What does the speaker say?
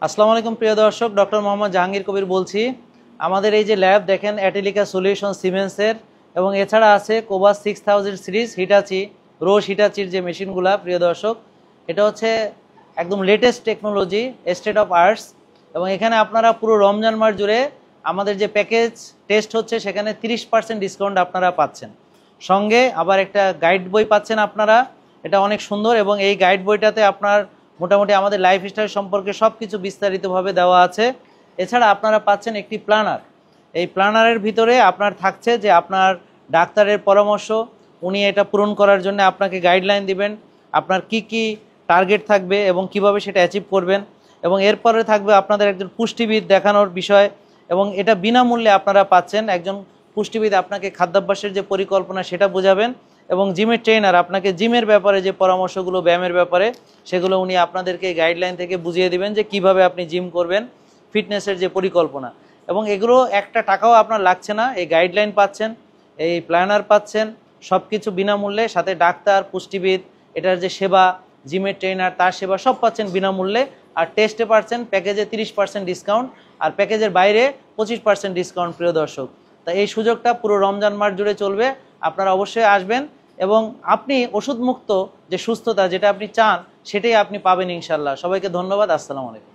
আসসালামু আলাইকুম প্রিয় দর্শক, ডক্টর মোহাম্মদ জাহাঙ্গীর কবির বলছি। আমাদের এই যে ল্যাব দেখেন অ্যাটেলিকা সলিউশন সিমেন্সের, এবং এছাড়া আছে কোবাস 6000 সিরিজ হিটাচি, রোজ হিটাচির যে মেশিনগুলা প্রিয় দর্শক, এটা হচ্ছে একদম latest technology, state of arts. এবং এখানে আপনারা পুরো রমজান মাস জুড়ে আমাদের যে প্যাকেজ টেস্ট হচ্ছে সেখানে 30% ডিসকাউন্ট আপনারা পাচ্ছেন। সঙ্গে আবার একটা গাইড বই পাচ্ছেন আপনারা, এটা অনেক সুন্দর। এবং এই গাইড বইটাতে আপনার মোটামুটি আমাদের লাইফস্টাইল সম্পর্কে সব কিছু বিস্তারিতভাবে দেওয়া আছে। এছাড়া আপনারা পাচ্ছেন একটি প্ল্যানার। এই প্ল্যানারের ভিতরে আপনার থাকছে যে আপনার ডাক্তারের পরামর্শ, উনি এটা পূরণ করার জন্য আপনাকে গাইডলাইন দিবেন, আপনার কি কি টার্গেট থাকবে এবং কিভাবে সেটা অ্যাচিভ করবেন। এবং এরপরে থাকবে আপনাদের একজন পুষ্টিবিদ দেখানোর বিষয়, এবং এটা বিনামূল্যে আপনারা পাচ্ছেন। একজন পুষ্টিবিদ আপনাকে খাদ্যাভ্যাসের যে পরিকল্পনা সেটা বোঝাবেন, এবং জিমের ট্রেনার আপনাকে জিমের ব্যাপারে যে পরামর্শগুলো, ব্যায়ামের ব্যাপারে সেগুলো উনি আপনাদেরকে গাইডলাইন থেকে বুঝিয়ে দিবেন যে কিভাবে আপনি জিম করবেন, ফিটনেসের যে পরিকল্পনা। এবং এগুলো একটা টাকাও আপনার লাগছে না। এই গাইডলাইন পাচ্ছেন, এই প্ল্যানার পাচ্ছেন, সব কিছু বিনামূল্যে, সাথে ডাক্তার, পুষ্টিবিদ, এটার যে সেবা, জিমের ট্রেনার তার সেবা সব পাচ্ছেন বিনামূল্যে। আর টেস্টে পাচ্ছেন প্যাকেজে 30% ডিসকাউন্ট, আর প্যাকেজের বাইরে 25% ডিসকাউন্ট প্রিয় দর্শক। তা এই সুযোগটা পুরো রমজান মাস জুড়ে চলবে, আপনারা অবশ্যই আসবেন এবং আপনি ওষুধ মুক্ত যে সুস্থতা যেটা আপনি চান সেটাই আপনি পাবেন ইনশাল্লাহ। সবাইকে ধন্যবাদ। আসসালামু আলাইকুম।